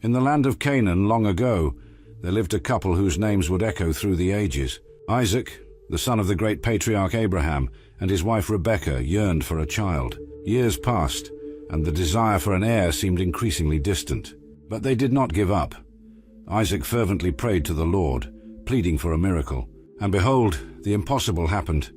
In the land of Canaan long ago, there lived a couple whose names would echo through the ages. Isaac, the son of the great patriarch Abraham, and his wife Rebekah yearned for a child. Years passed, and the desire for an heir seemed increasingly distant. But they did not give up. Isaac fervently prayed to the Lord, pleading for a miracle. And behold, the impossible happened.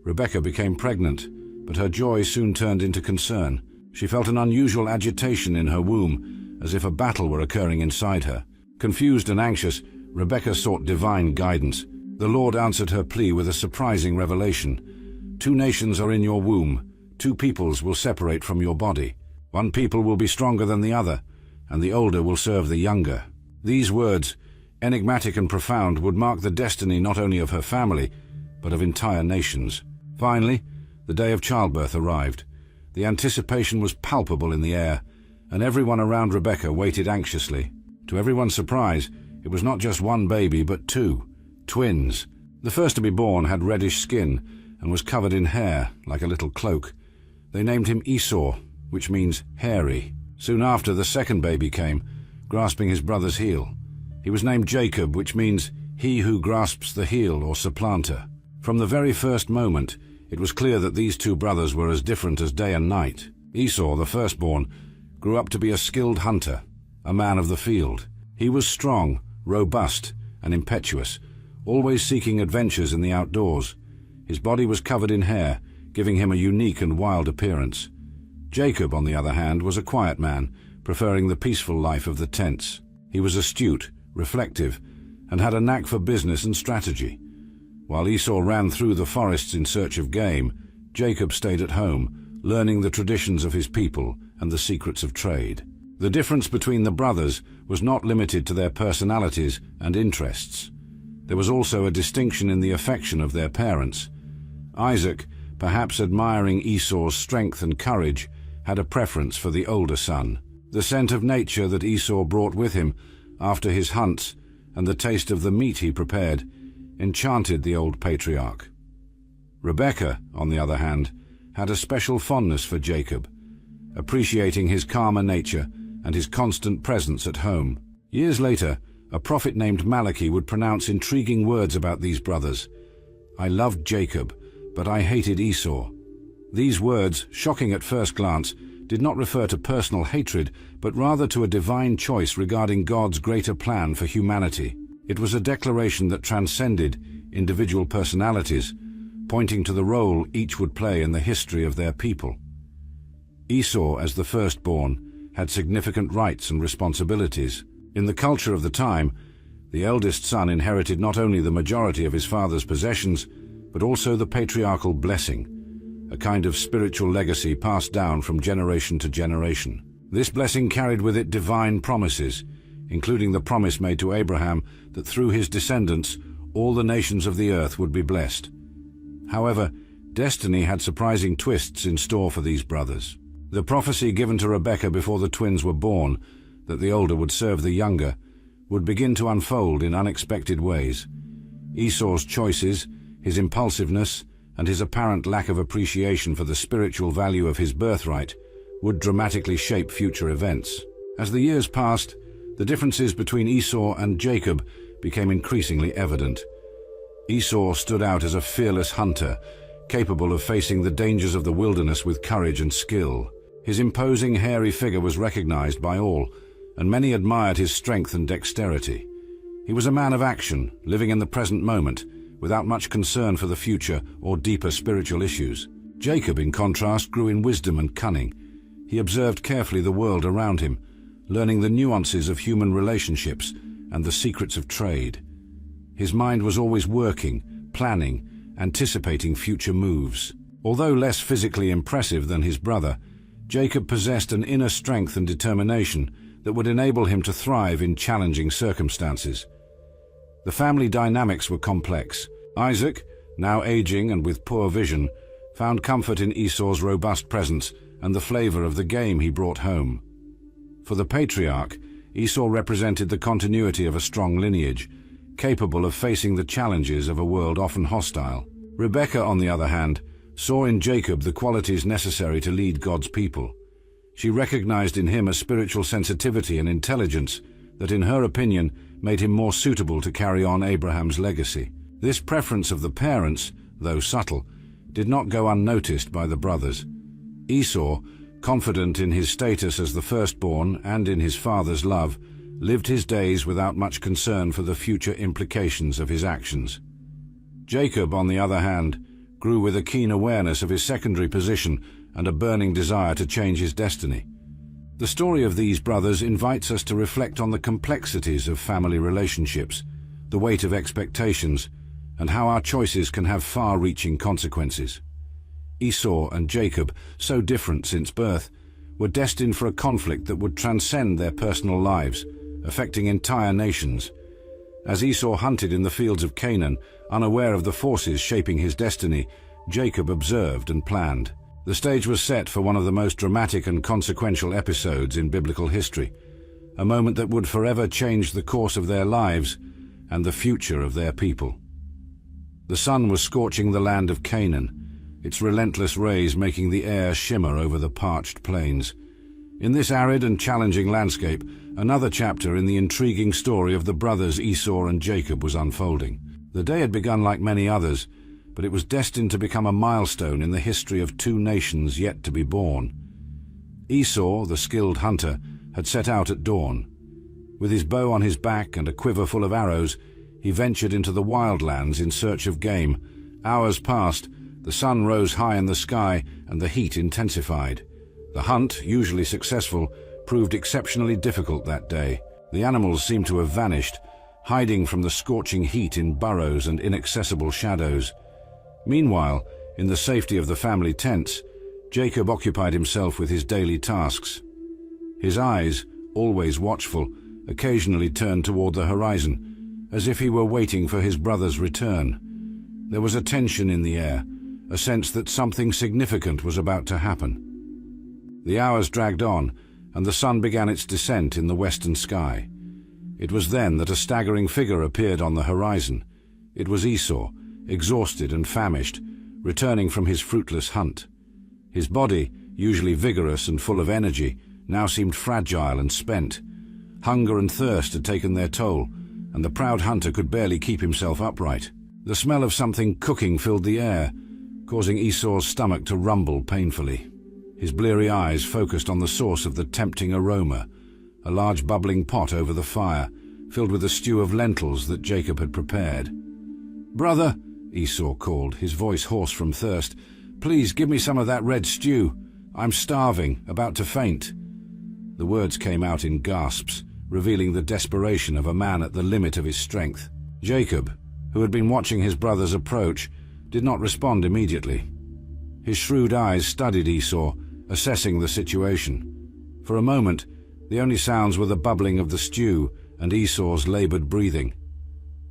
Rebekah became pregnant, but her joy soon turned into concern. She felt an unusual agitation in her womb, as if a battle were occurring inside her. Confused and anxious, Rebekah sought divine guidance. The Lord answered her plea with a surprising revelation. 2 nations are in your womb. 2 peoples will separate from your body. 1 people will be stronger than the other, and the older will serve the younger. These words, enigmatic and profound, would mark the destiny not only of her family, but of entire nations. Finally, the day of childbirth arrived. The anticipation was palpable in the air, and everyone around Rebekah waited anxiously. To everyone's surprise, it was not just 1 baby, but 2. Twins. The first to be born had reddish skin and was covered in hair, like a little cloak. They named him Esau, which means hairy. Soon after, the second baby came, grasping his brother's heel. He was named Jacob, which means he who grasps the heel or supplanter. From the very first moment, it was clear that these 2 brothers were as different as day and night. Esau, the firstborn, grew up to be a skilled hunter, a man of the field. He was strong, robust, and impetuous, always seeking adventures in the outdoors. His body was covered in hair, giving him a unique and wild appearance. Jacob, on the other hand, was a quiet man, preferring the peaceful life of the tents. He was astute, reflective, and had a knack for business and strategy. While Esau ran through the forests in search of game, Jacob stayed at home, learning the traditions of his people and the secrets of trade. The difference between the brothers was not limited to their personalities and interests. There was also a distinction in the affection of their parents. Isaac, perhaps admiring Esau's strength and courage, had a preference for the older son. The scent of nature that Esau brought with him after his hunts and the taste of the meat he prepared enchanted the old patriarch. Rebekah, on the other hand, had a special fondness for Jacob, appreciating his calmer nature and his constant presence at home. Years later, a prophet named Malachi would pronounce intriguing words about these brothers. "I loved Jacob, but I hated Esau." These words, shocking at first glance, did not refer to personal hatred, but rather to a divine choice regarding God's greater plan for humanity. It was a declaration that transcended individual personalities, pointing to the role each would play in the history of their people. Esau, as the firstborn, had significant rights and responsibilities. In the culture of the time, the eldest son inherited not only the majority of his father's possessions, but also the patriarchal blessing, a kind of spiritual legacy passed down from generation to generation. This blessing carried with it divine promises, including the promise made to Abraham that through his descendants all the nations of the earth would be blessed. However, destiny had surprising twists in store for these brothers. The prophecy given to Rebekah before the twins were born, that the older would serve the younger, would begin to unfold in unexpected ways. Esau's choices, his impulsiveness, and his apparent lack of appreciation for the spiritual value of his birthright would dramatically shape future events. As the years passed, the differences between Esau and Jacob became increasingly evident. Esau stood out as a fearless hunter, capable of facing the dangers of the wilderness with courage and skill. His imposing, hairy figure was recognized by all, and many admired his strength and dexterity. He was a man of action, living in the present moment, without much concern for the future or deeper spiritual issues. Jacob, in contrast, grew in wisdom and cunning. He observed carefully the world around him, learning the nuances of human relationships and the secrets of trade. His mind was always working, planning, anticipating future moves. Although less physically impressive than his brother, Jacob possessed an inner strength and determination that would enable him to thrive in challenging circumstances. The family dynamics were complex. Isaac, now aging and with poor vision, found comfort in Esau's robust presence and the flavor of the game he brought home. For the patriarch, Esau represented the continuity of a strong lineage, capable of facing the challenges of a world often hostile. Rebekah, on the other hand, saw in Jacob the qualities necessary to lead God's people. She recognized in him a spiritual sensitivity and intelligence that in her opinion made him more suitable to carry on Abraham's legacy. This preference of the parents, though subtle, did not go unnoticed by the brothers. Esau, confident in his status as the firstborn and in his father's love, lived his days without much concern for the future implications of his actions. Jacob, on the other hand, grew with a keen awareness of his secondary position and a burning desire to change his destiny. The story of these brothers invites us to reflect on the complexities of family relationships, the weight of expectations, and how our choices can have far-reaching consequences. Esau and Jacob, so different since birth, were destined for a conflict that would transcend their personal lives, affecting entire nations. As Esau hunted in the fields of Canaan, unaware of the forces shaping his destiny, Jacob observed and planned. The stage was set for one of the most dramatic and consequential episodes in biblical history, a moment that would forever change the course of their lives and the future of their people. The sun was scorching the land of Canaan, its relentless rays making the air shimmer over the parched plains. In this arid and challenging landscape, another chapter in the intriguing story of the brothers Esau and Jacob was unfolding. The day had begun like many others, but it was destined to become a milestone in the history of two nations yet to be born. Esau, the skilled hunter, had set out at dawn. With his bow on his back and a quiver full of arrows, he ventured into the wildlands in search of game. Hours passed, the sun rose high in the sky, and the heat intensified. The hunt, usually successful, proved exceptionally difficult that day. The animals seemed to have vanished, hiding from the scorching heat in burrows and inaccessible shadows. Meanwhile, in the safety of the family tents, Jacob occupied himself with his daily tasks. His eyes, always watchful, occasionally turned toward the horizon, as if he were waiting for his brother's return. There was a tension in the air, a sense that something significant was about to happen. The hours dragged on, and the sun began its descent in the western sky. It was then that a staggering figure appeared on the horizon. It was Esau, exhausted and famished, returning from his fruitless hunt. His body, usually vigorous and full of energy, now seemed fragile and spent. Hunger and thirst had taken their toll, and the proud hunter could barely keep himself upright. The smell of something cooking filled the air, causing Esau's stomach to rumble painfully. His bleary eyes focused on the source of the tempting aroma, a large bubbling pot over the fire, filled with a stew of lentils that Jacob had prepared. "Brother," Esau called, his voice hoarse from thirst, "please give me some of that red stew. I'm starving, about to faint." The words came out in gasps, revealing the desperation of a man at the limit of his strength. Jacob, who had been watching his brother's approach, did not respond immediately. His shrewd eyes studied Esau, assessing the situation. For a moment, the only sounds were the bubbling of the stew and Esau's labored breathing.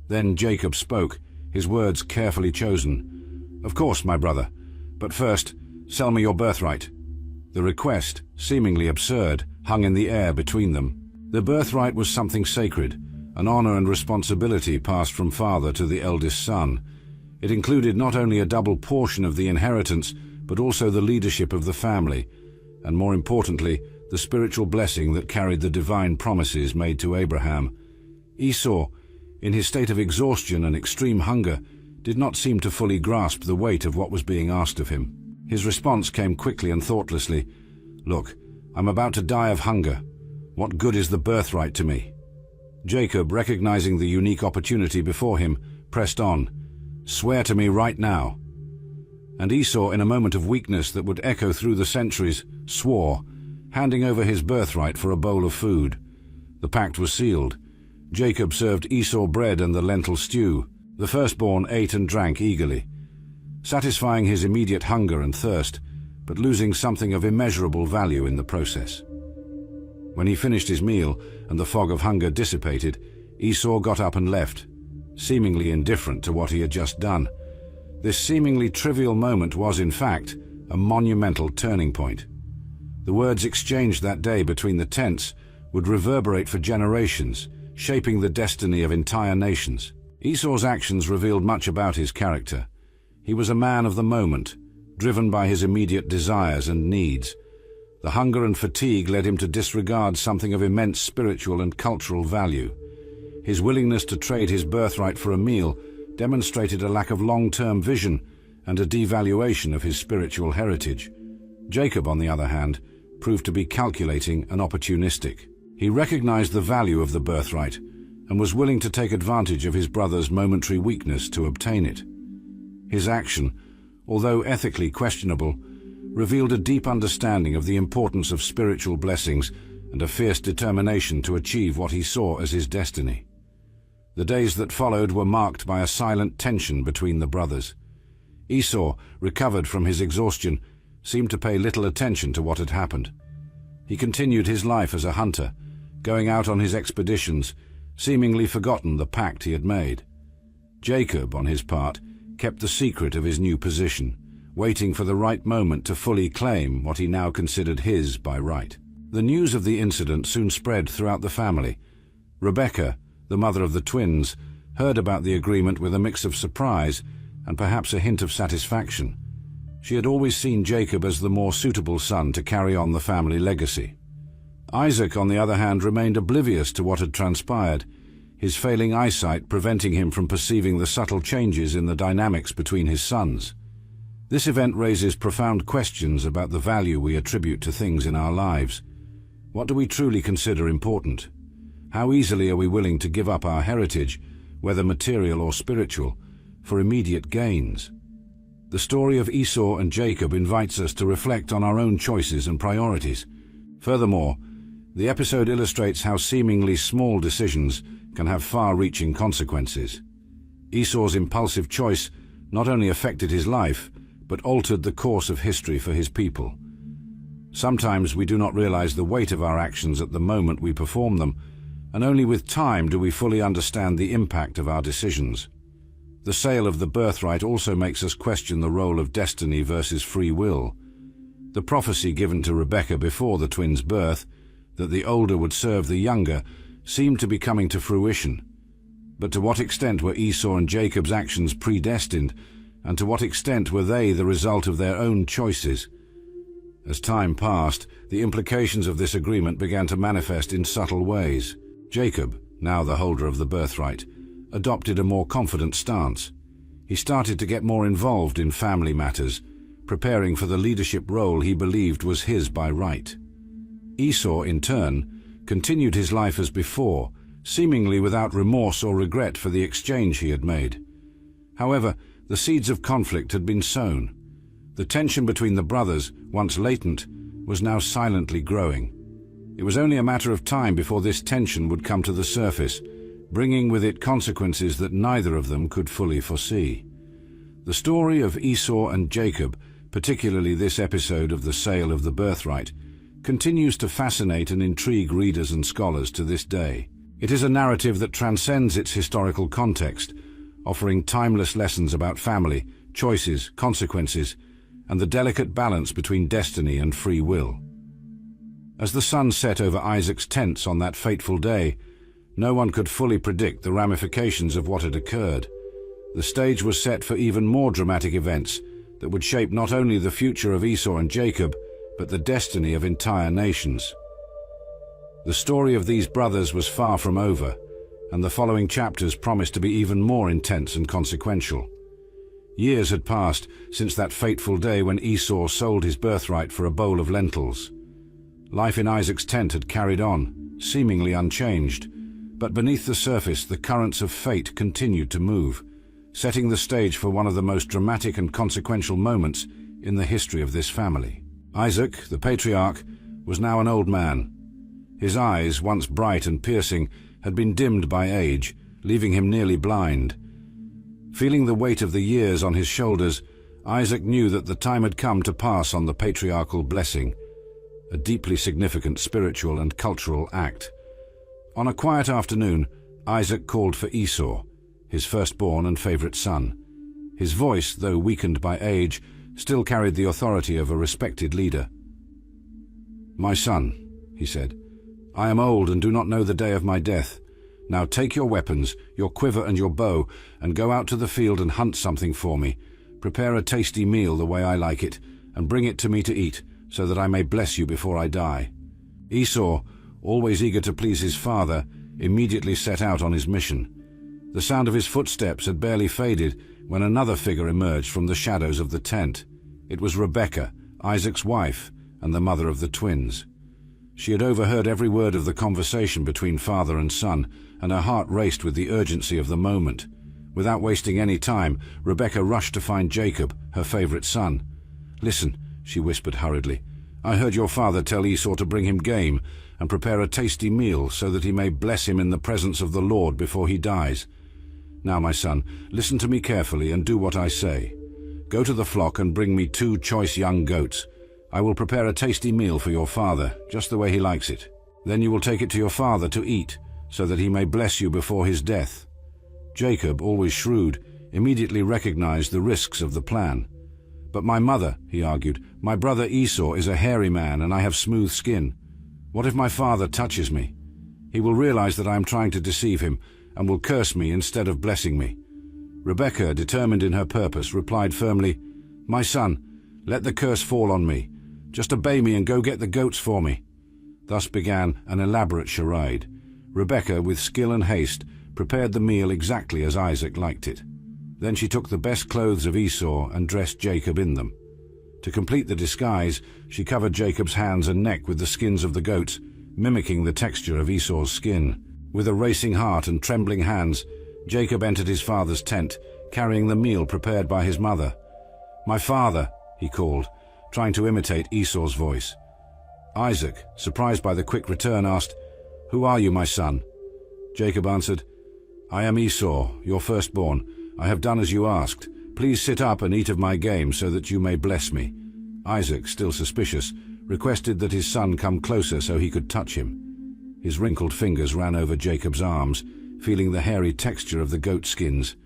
Then Jacob spoke, his words carefully chosen. "Of course, my brother, but first, sell me your birthright." The request, seemingly absurd, hung in the air between them. The birthright was something sacred, an honor and responsibility passed from father to the eldest son. It included not only a double portion of the inheritance, but also the leadership of the family, and more importantly, the spiritual blessing that carried the divine promises made to Abraham. Esau, in his state of exhaustion and extreme hunger, did not seem to fully grasp the weight of what was being asked of him. His response came quickly and thoughtlessly. "Look, I'm about to die of hunger. What good is the birthright to me?" Jacob, recognizing the unique opportunity before him, pressed on. "Swear to me right now." And Esau, in a moment of weakness that would echo through the centuries, swore, handing over his birthright for a bowl of food. The pact was sealed. Jacob served Esau bread and the lentil stew. The firstborn ate and drank eagerly, satisfying his immediate hunger and thirst, but losing something of immeasurable value in the process. When he finished his meal and the fog of hunger dissipated, Esau got up and left, seemingly indifferent to what he had just done. This seemingly trivial moment was, in fact, a monumental turning point. The words exchanged that day between the tents would reverberate for generations, shaping the destiny of entire nations. Esau's actions revealed much about his character. He was a man of the moment, driven by his immediate desires and needs. The hunger and fatigue led him to disregard something of immense spiritual and cultural value. His willingness to trade his birthright for a meal demonstrated a lack of long-term vision and a devaluation of his spiritual heritage. Jacob, on the other hand, proved to be calculating and opportunistic. He recognized the value of the birthright and was willing to take advantage of his brother's momentary weakness to obtain it. His action, although ethically questionable, revealed a deep understanding of the importance of spiritual blessings and a fierce determination to achieve what he saw as his destiny. The days that followed were marked by a silent tension between the brothers. Esau, recovered from his exhaustion, seemed to pay little attention to what had happened. He continued his life as a hunter, going out on his expeditions, seemingly forgotten the pact he had made. Jacob, on his part, kept the secret of his new position, waiting for the right moment to fully claim what he now considered his by right. The news of the incident soon spread throughout the family. Rebekah, the mother of the twins, heard about the agreement with a mix of surprise and perhaps a hint of satisfaction. She had always seen Jacob as the more suitable son to carry on the family legacy. Isaac, on the other hand, remained oblivious to what had transpired, his failing eyesight preventing him from perceiving the subtle changes in the dynamics between his sons. This event raises profound questions about the value we attribute to things in our lives. What do we truly consider important? How easily are we willing to give up our heritage, whether material or spiritual, for immediate gains? The story of Esau and Jacob invites us to reflect on our own choices and priorities. Furthermore, the episode illustrates how seemingly small decisions can have far-reaching consequences. Esau's impulsive choice not only affected his life, but altered the course of history for his people. Sometimes we do not realize the weight of our actions at the moment we perform them, and only with time do we fully understand the impact of our decisions. The sale of the birthright also makes us question the role of destiny versus free will. The prophecy given to Rebekah before the twins' birth, that the older would serve the younger, seemed to be coming to fruition. But to what extent were Esau and Jacob's actions predestined, and to what extent were they the result of their own choices? As time passed, the implications of this agreement began to manifest in subtle ways. Jacob, now the holder of the birthright, adopted a more confident stance. He started to get more involved in family matters, preparing for the leadership role he believed was his by right. Esau, in turn, continued his life as before, seemingly without remorse or regret for the exchange he had made. However, the seeds of conflict had been sown. The tension between the brothers, once latent, was now silently growing. It was only a matter of time before this tension would come to the surface, bringing with it consequences that neither of them could fully foresee. The story of Esau and Jacob, particularly this episode of the sale of the birthright, continues to fascinate and intrigue readers and scholars to this day. It is a narrative that transcends its historical context, offering timeless lessons about family, choices, consequences, and the delicate balance between destiny and free will. As the sun set over Isaac's tents on that fateful day, no one could fully predict the ramifications of what had occurred. The stage was set for even more dramatic events that would shape not only the future of Esau and Jacob, but the destiny of entire nations. The story of these brothers was far from over, and the following chapters promised to be even more intense and consequential. Years had passed since that fateful day when Esau sold his birthright for a bowl of lentils. Life in Isaac's tent had carried on, seemingly unchanged, but beneath the surface the currents of fate continued to move, setting the stage for one of the most dramatic and consequential moments in the history of this family. Isaac, the patriarch, was now an old man. His eyes, once bright and piercing, had been dimmed by age, leaving him nearly blind. Feeling the weight of the years on his shoulders, Isaac knew that the time had come to pass on the patriarchal blessing, a deeply significant spiritual and cultural act. On a quiet afternoon, Isaac called for Esau, his firstborn and favorite son. His voice, though weakened by age, still carried the authority of a respected leader. "My son," he said, "I am old and do not know the day of my death. Now take your weapons, your quiver and your bow, and go out to the field and hunt something for me. Prepare a tasty meal the way I like it, and bring it to me to eat, so that I may bless you before I die." Esau, always eager to please his father, immediately set out on his mission. The sound of his footsteps had barely faded when another figure emerged from the shadows of the tent. It was Rebekah, Isaac's wife, and the mother of the twins. She had overheard every word of the conversation between father and son, and her heart raced with the urgency of the moment. Without wasting any time, Rebekah rushed to find Jacob, her favorite son. "Listen," she whispered hurriedly. "I heard your father tell Esau to bring him game and prepare a tasty meal so that he may bless him in the presence of the Lord before he dies. Now, my son, listen to me carefully and do what I say. Go to the flock and bring me 2 choice young goats. I will prepare a tasty meal for your father, just the way he likes it. Then you will take it to your father to eat, so that he may bless you before his death." Jacob, always shrewd, immediately recognized the risks of the plan. "But my mother," he argued, "my brother Esau is a hairy man and I have smooth skin. What if my father touches me? He will realize that I am trying to deceive him and will curse me instead of blessing me." Rebekah, determined in her purpose, replied firmly, "My son, let the curse fall on me. Just obey me and go get the goats for me." Thus began an elaborate charade. Rebekah, with skill and haste, prepared the meal exactly as Isaac liked it. Then she took the best clothes of Esau and dressed Jacob in them. To complete the disguise, she covered Jacob's hands and neck with the skins of the goats, mimicking the texture of Esau's skin. With a racing heart and trembling hands, Jacob entered his father's tent, carrying the meal prepared by his mother. "My father," he called, trying to imitate Esau's voice. Isaac, surprised by the quick return, asked, "Who are you, my son?" Jacob answered, "I am Esau, your firstborn. I have done as you asked. Please sit up and eat of my game so that you may bless me." Isaac, still suspicious, requested that his son come closer so he could touch him. His wrinkled fingers ran over Jacob's arms, feeling the hairy texture of the goat skins.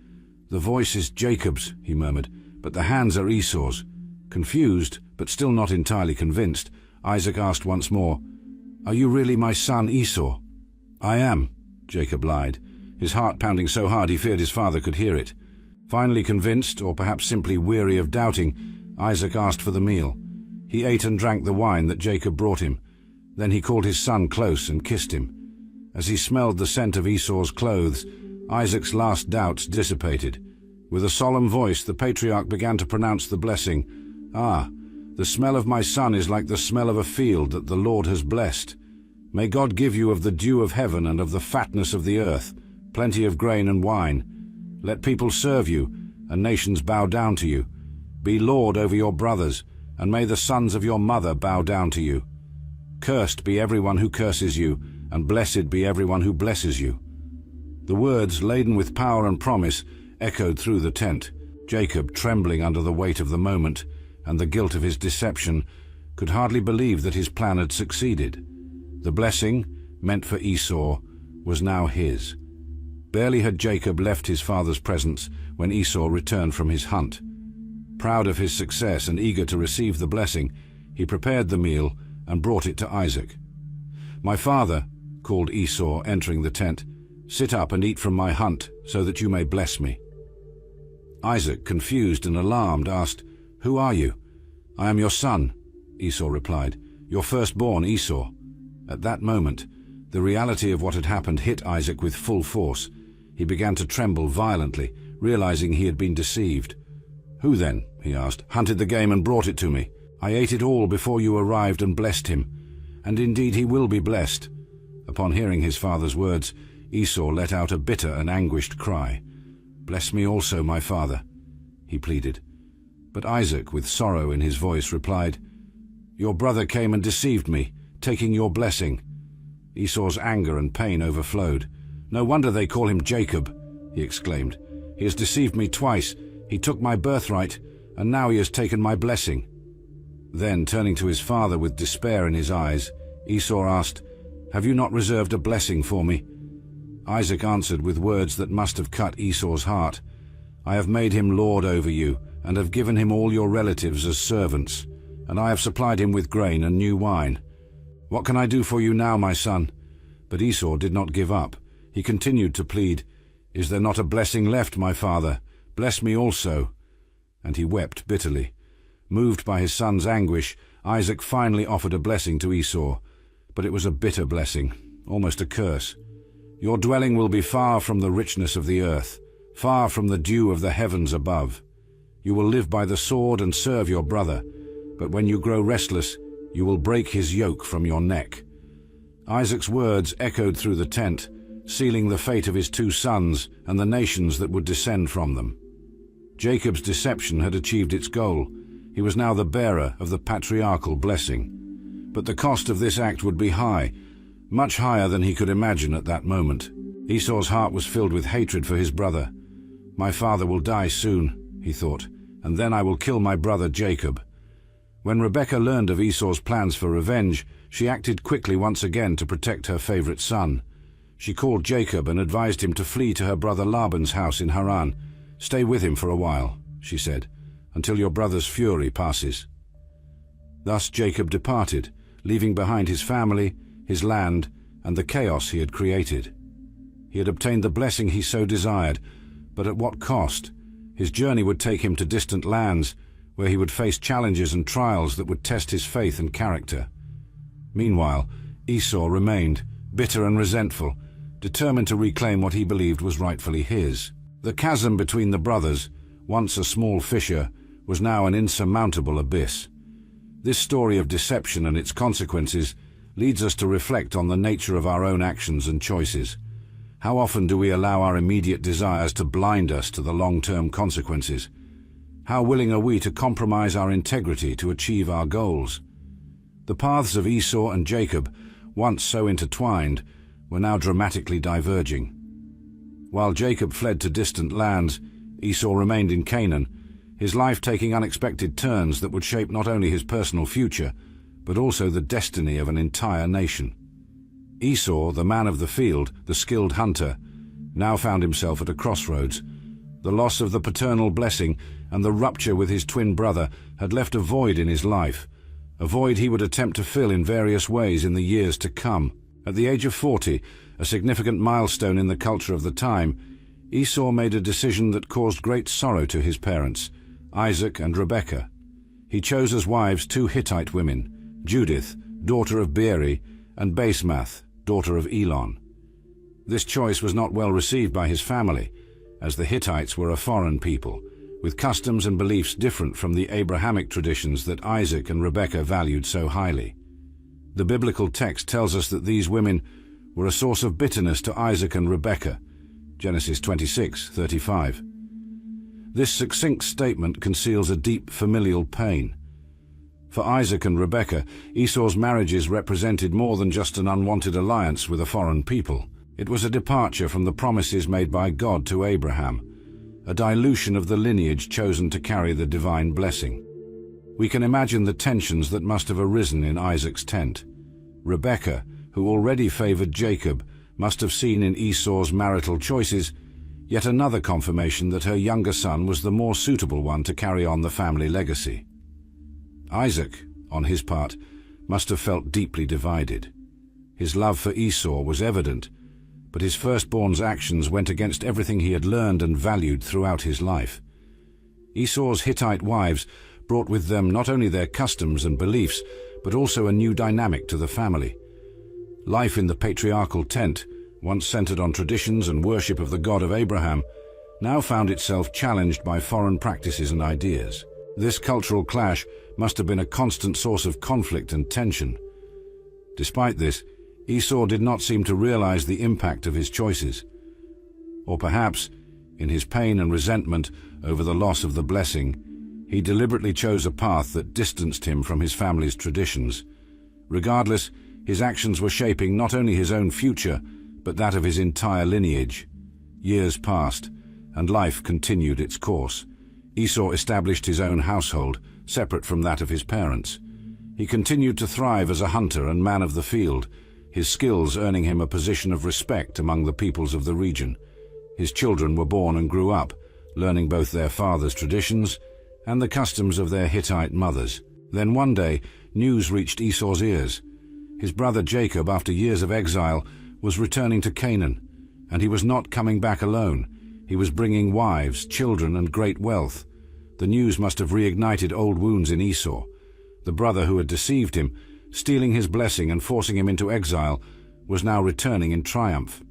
"The voice is Jacob's," he murmured, "but the hands are Esau's." Confused, but still not entirely convinced, Isaac asked once more, "Are you really my son Esau?" "I am," Jacob lied, his heart pounding so hard he feared his father could hear it. Finally convinced, or perhaps simply weary of doubting, Isaac asked for the meal. He ate and drank the wine that Jacob brought him. Then he called his son close and kissed him. As he smelled the scent of Esau's clothes, Isaac's last doubts dissipated. With a solemn voice, the patriarch began to pronounce the blessing. "Ah, the smell of my son is like the smell of a field that the Lord has blessed. May God give you of the dew of heaven and of the fatness of the earth, plenty of grain and wine. Let people serve you, and nations bow down to you. Be lord over your brothers, and may the sons of your mother bow down to you. Cursed be everyone who curses you, and blessed be everyone who blesses you." The words, laden with power and promise, echoed through the tent. Jacob, trembling under the weight of the moment and the guilt of his deception, could hardly believe that his plan had succeeded. The blessing, meant for Esau, was now his. Barely had Jacob left his father's presence when Esau returned from his hunt. Proud of his success and eager to receive the blessing, he prepared the meal and brought it to Isaac. "My father," called Esau, entering the tent, "sit up and eat from my hunt so that you may bless me." Isaac, confused and alarmed, asked, "Who are you?" "I am your son," Esau replied, "your firstborn Esau." At that moment, the reality of what had happened hit Isaac with full force. He began to tremble violently, realizing he had been deceived. "Who then," he asked, "hunted the game and brought it to me? I ate it all before you arrived and blessed him. And indeed he will be blessed." Upon hearing his father's words, Esau let out a bitter and anguished cry. "Bless me also, my father," he pleaded. But Isaac, with sorrow in his voice, replied, "Your brother came and deceived me, taking your blessing." Esau's anger and pain overflowed. "No wonder they call him Jacob," he exclaimed. "He has deceived me twice. He took my birthright, and now he has taken my blessing." Then, turning to his father with despair in his eyes, Esau asked, "Have you not reserved a blessing for me?" Isaac answered with words that must have cut Esau's heart, "I have made him lord over you, and have given him all your relatives as servants, and I have supplied him with grain and new wine. What can I do for you now, my son?" But Esau did not give up. He continued to plead, "Is there not a blessing left, my father? Bless me also." And he wept bitterly. Moved by his son's anguish, Isaac finally offered a blessing to Esau, but it was a bitter blessing, almost a curse. "Your dwelling will be far from the richness of the earth, far from the dew of the heavens above. You will live by the sword and serve your brother, but when you grow restless, you will break his yoke from your neck." Isaac's words echoed through the tent, sealing the fate of his two sons and the nations that would descend from them. Jacob's deception had achieved its goal. He was now the bearer of the patriarchal blessing. But the cost of this act would be high, much higher than he could imagine at that moment. Esau's heart was filled with hatred for his brother. "My father will die soon," he thought, "and then I will kill my brother Jacob." When Rebekah learned of Esau's plans for revenge, she acted quickly once again to protect her favorite son. She called Jacob and advised him to flee to her brother Laban's house in Haran. "Stay with him for a while," she said, "until your brother's fury passes." Thus Jacob departed, leaving behind his family, his land, and the chaos he had created. He had obtained the blessing he so desired, but at what cost? His journey would take him to distant lands, where he would face challenges and trials that would test his faith and character. Meanwhile, Esau remained, bitter and resentful, determined to reclaim what he believed was rightfully his. The chasm between the brothers, once a small fissure, was now an insurmountable abyss. This story of deception and its consequences leads us to reflect on the nature of our own actions and choices. How often do we allow our immediate desires to blind us to the long-term consequences? How willing are we to compromise our integrity to achieve our goals? The paths of Esau and Jacob, once so intertwined, were now dramatically diverging. While Jacob fled to distant lands, Esau remained in Canaan, his life taking unexpected turns that would shape not only his personal future, but also the destiny of an entire nation. Esau, the man of the field, the skilled hunter, now found himself at a crossroads. The loss of the paternal blessing and the rupture with his twin brother had left a void in his life, a void he would attempt to fill in various ways in the years to come. At the age of 40, a significant milestone in the culture of the time, Esau made a decision that caused great sorrow to his parents, Isaac and Rebekah. He chose as wives two Hittite women, Judith, daughter of Beeri, and Basemath, daughter of Elon. This choice was not well received by his family, as the Hittites were a foreign people, with customs and beliefs different from the Abrahamic traditions that Isaac and Rebekah valued so highly. The biblical text tells us that these women were a source of bitterness to Isaac and Rebekah, Genesis 26:35. This succinct statement conceals a deep familial pain. For Isaac and Rebekah, Esau's marriages represented more than just an unwanted alliance with a foreign people. It was a departure from the promises made by God to Abraham, a dilution of the lineage chosen to carry the divine blessing. We can imagine the tensions that must have arisen in Isaac's tent. Rebekah, who already favored Jacob, must have seen in Esau's marital choices yet another confirmation that her younger son was the more suitable one to carry on the family legacy. Isaac, on his part, must have felt deeply divided. His love for Esau was evident, but his firstborn's actions went against everything he had learned and valued throughout his life. Esau's Hittite wives brought with them not only their customs and beliefs, but also a new dynamic to the family. Life in the patriarchal tent, once centered on traditions and worship of the God of Abraham, now found itself challenged by foreign practices and ideas. This cultural clash must have been a constant source of conflict and tension. Despite this, Esau did not seem to realize the impact of his choices. Or perhaps, in his pain and resentment over the loss of the blessing, he deliberately chose a path that distanced him from his family's traditions. Regardless, his actions were shaping not only his own future, but that of his entire lineage. Years passed, and life continued its course. Esau established his own household, separate from that of his parents. He continued to thrive as a hunter and man of the field, his skills earning him a position of respect among the peoples of the region. His children were born and grew up, learning both their father's traditions and the customs of their Hittite mothers. Then one day, news reached Esau's ears. His brother Jacob, after years of exile, was returning to Canaan, and he was not coming back alone. He was bringing wives, children, and great wealth. The news must have reignited old wounds in Esau. The brother who had deceived him, stealing his blessing and forcing him into exile, was now returning in triumph.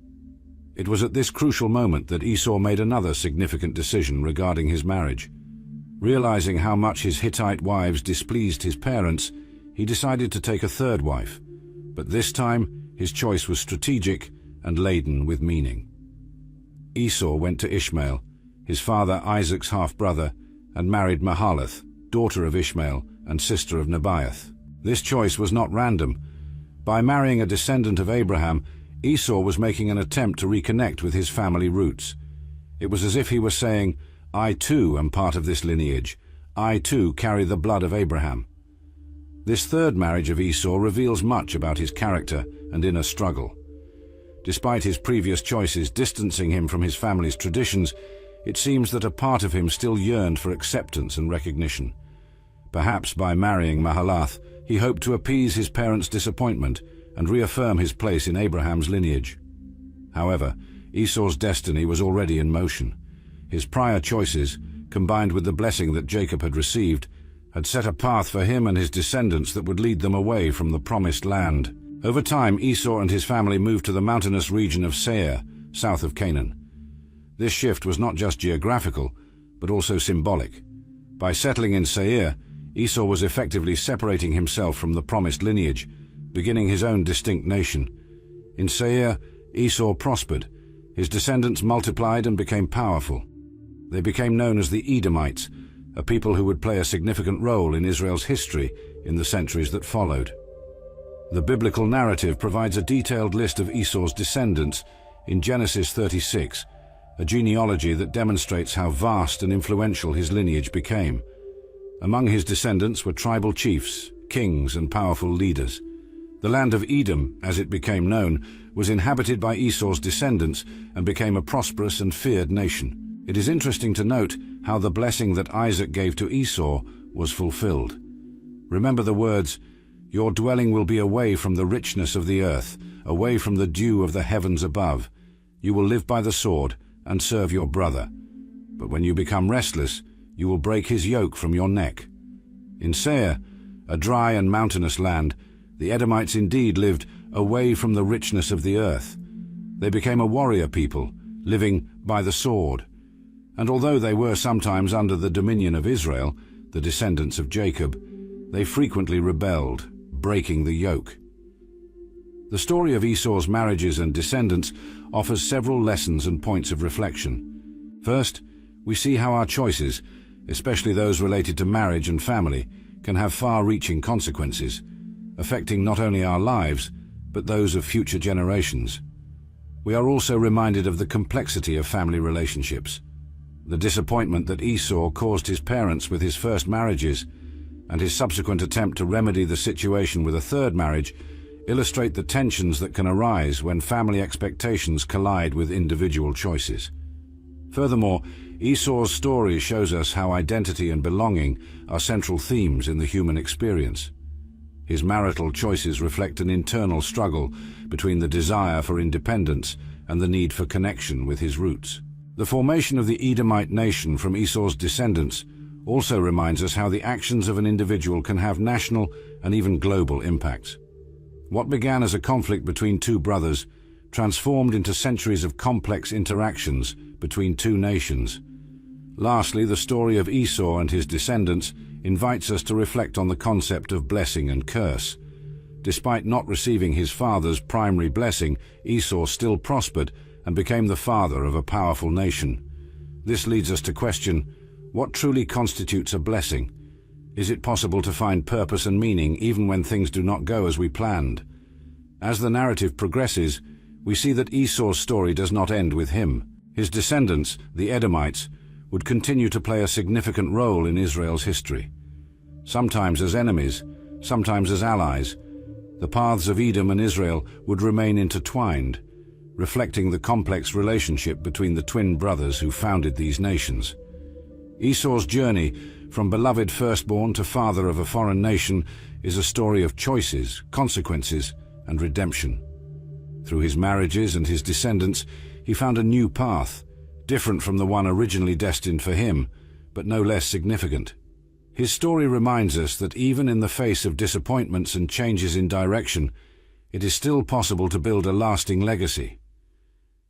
It was at this crucial moment that Esau made another significant decision regarding his marriage. Realizing how much his Hittite wives displeased his parents, he decided to take a third wife, but this time his choice was strategic and laden with meaning. Esau went to Ishmael, his father Isaac's half-brother, and married Mahalath, daughter of Ishmael and sister of Nebaioth. This choice was not random. By marrying a descendant of Abraham, Esau was making an attempt to reconnect with his family roots. It was as if he were saying, "I too am part of this lineage. I too carry the blood of Abraham." This third marriage of Esau reveals much about his character and inner struggle. Despite his previous choices distancing him from his family's traditions, it seems that a part of him still yearned for acceptance and recognition. Perhaps by marrying Mahalath, he hoped to appease his parents' disappointment and reaffirm his place in Abraham's lineage. However, Esau's destiny was already in motion. His prior choices, combined with the blessing that Jacob had received, had set a path for him and his descendants that would lead them away from the promised land. Over time, Esau and his family moved to the mountainous region of Seir, south of Canaan. This shift was not just geographical, but also symbolic. By settling in Seir, Esau was effectively separating himself from the promised lineage, beginning his own distinct nation. In Seir, Esau prospered. His descendants multiplied and became powerful. They became known as the Edomites, a people who would play a significant role in Israel's history in the centuries that followed. The biblical narrative provides a detailed list of Esau's descendants in Genesis 36, a genealogy that demonstrates how vast and influential his lineage became. Among his descendants were tribal chiefs, kings, and powerful leaders. The land of Edom, as it became known, was inhabited by Esau's descendants and became a prosperous and feared nation. It is interesting to note how the blessing that Isaac gave to Esau was fulfilled. Remember the words, "Your dwelling will be away from the richness of the earth, away from the dew of the heavens above. You will live by the sword and serve your brother. But when you become restless, you will break his yoke from your neck." In Seir, a dry and mountainous land, the Edomites indeed lived away from the richness of the earth. They became a warrior people, living by the sword. And although they were sometimes under the dominion of Israel, the descendants of Jacob, they frequently rebelled, breaking the yoke. The story of Esau's marriages and descendants offers several lessons and points of reflection. First, we see how our choices, especially those related to marriage and family, can have far-reaching consequences, affecting not only our lives, but those of future generations. We are also reminded of the complexity of family relationships. The disappointment that Esau caused his parents with his first marriages, and his subsequent attempt to remedy the situation with a third marriage, illustrate the tensions that can arise when family expectations collide with individual choices. Furthermore, Esau's story shows us how identity and belonging are central themes in the human experience. His marital choices reflect an internal struggle between the desire for independence and the need for connection with his roots. The formation of the Edomite nation from Esau's descendants also reminds us how the actions of an individual can have national and even global impacts. What began as a conflict between two brothers transformed into centuries of complex interactions between two nations. Lastly, the story of Esau and his descendants invites us to reflect on the concept of blessing and curse. Despite not receiving his father's primary blessing, Esau still prospered and became the father of a powerful nation. This leads us to question, what truly constitutes a blessing? Is it possible to find purpose and meaning even when things do not go as we planned? As the narrative progresses, we see that Esau's story does not end with him. His descendants, the Edomites, would continue to play a significant role in Israel's history. Sometimes as enemies, sometimes as allies, the paths of Edom and Israel would remain intertwined, reflecting the complex relationship between the twin brothers who founded these nations. Esau's journey from beloved firstborn to father of a foreign nation is a story of choices, consequences, and redemption. Through his marriages and his descendants, he found a new path, different from the one originally destined for him, but no less significant. His story reminds us that even in the face of disappointments and changes in direction, it is still possible to build a lasting legacy.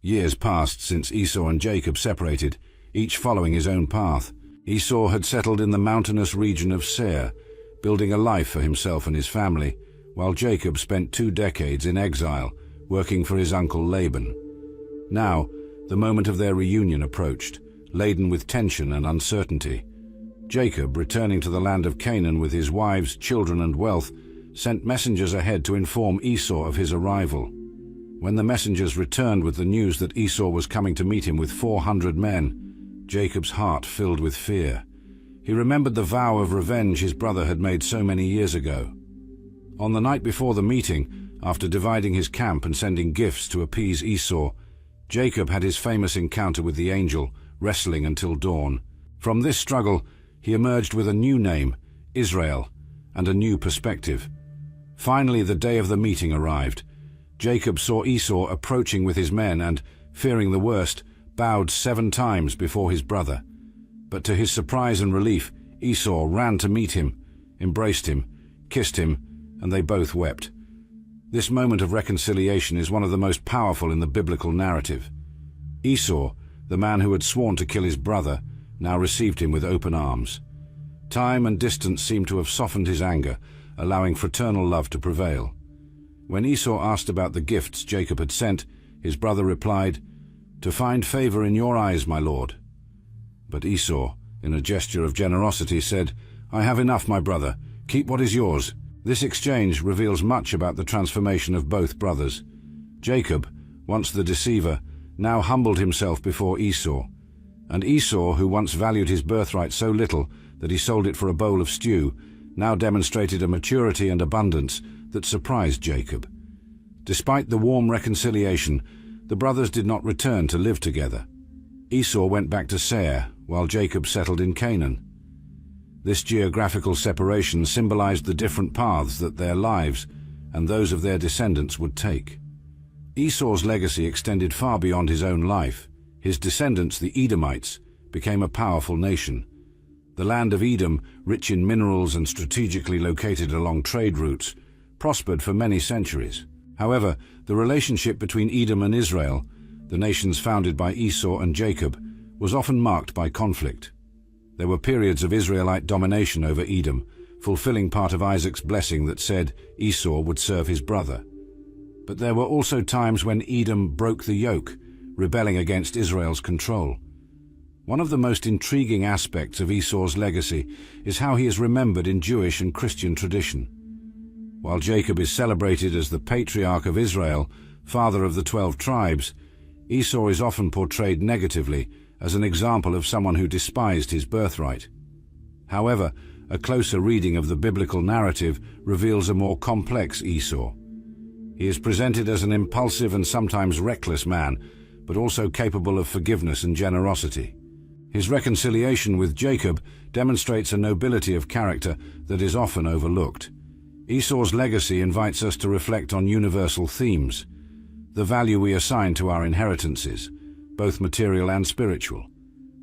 Years passed since Esau and Jacob separated, each following his own path. Esau had settled in the mountainous region of Seir, building a life for himself and his family, while Jacob spent 2 decades in exile, working for his uncle Laban. Now, the moment of their reunion approached, laden with tension and uncertainty. Jacob, returning to the land of Canaan with his wives, children, and wealth, sent messengers ahead to inform Esau of his arrival. When the messengers returned with the news that Esau was coming to meet him with 400 men, Jacob's heart filled with fear. He remembered the vow of revenge his brother had made so many years ago. On the night before the meeting, after dividing his camp and sending gifts to appease Esau, Jacob had his famous encounter with the angel, wrestling until dawn. From this struggle, he emerged with a new name, Israel, and a new perspective. Finally, the day of the meeting arrived. Jacob saw Esau approaching with his men and, fearing the worst, bowed 7 times before his brother. But to his surprise and relief, Esau ran to meet him, embraced him, kissed him, and they both wept. This moment of reconciliation is one of the most powerful in the biblical narrative. Esau, the man who had sworn to kill his brother, now received him with open arms. Time and distance seemed to have softened his anger, allowing fraternal love to prevail. When Esau asked about the gifts Jacob had sent, his brother replied, "To find favor in your eyes, my lord." But Esau, in a gesture of generosity, said, "I have enough, my brother. Keep what is yours." This exchange reveals much about the transformation of both brothers. Jacob, once the deceiver, now humbled himself before Esau. And Esau, who once valued his birthright so little that he sold it for a bowl of stew, now demonstrated a maturity and abundance that surprised Jacob. Despite the warm reconciliation, the brothers did not return to live together. Esau went back to Seir, while Jacob settled in Canaan. This geographical separation symbolized the different paths that their lives and those of their descendants would take. Esau's legacy extended far beyond his own life. His descendants, the Edomites, became a powerful nation. The land of Edom, rich in minerals and strategically located along trade routes, prospered for many centuries. However, the relationship between Edom and Israel, the nations founded by Esau and Jacob, was often marked by conflict. There were periods of Israelite domination over Edom, fulfilling part of Isaac's blessing that said Esau would serve his brother. But there were also times when Edom broke the yoke, rebelling against Israel's control. One of the most intriguing aspects of Esau's legacy is how he is remembered in Jewish and Christian tradition. While Jacob is celebrated as the patriarch of Israel, father of the 12 tribes, Esau is often portrayed negatively as an example of someone who despised his birthright. However, a closer reading of the biblical narrative reveals a more complex Esau. He is presented as an impulsive and sometimes reckless man, but also capable of forgiveness and generosity. His reconciliation with Jacob demonstrates a nobility of character that is often overlooked. Esau's legacy invites us to reflect on universal themes: the value we assign to our inheritances, both material and spiritual,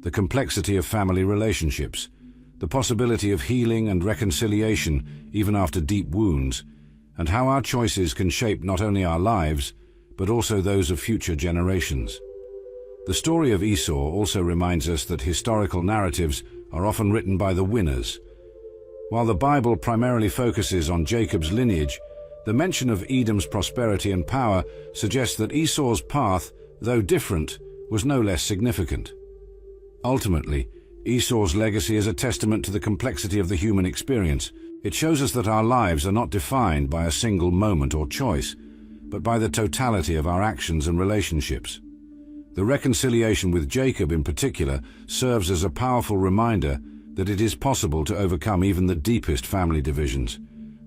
the complexity of family relationships, the possibility of healing and reconciliation even after deep wounds, and how our choices can shape not only our lives, but also those of future generations. The story of Esau also reminds us that historical narratives are often written by the winners. While the Bible primarily focuses on Jacob's lineage, the mention of Edom's prosperity and power suggests that Esau's path, though different, was no less significant. Ultimately, Esau's legacy is a testament to the complexity of the human experience. It shows us that our lives are not defined by a single moment or choice, but by the totality of our actions and relationships. The reconciliation with Jacob in particular serves as a powerful reminder that it is possible to overcome even the deepest family divisions.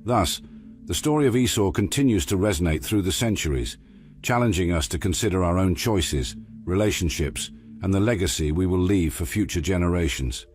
Thus, the story of Esau continues to resonate through the centuries, challenging us to consider our own choices, relationships, and the legacy we will leave for future generations.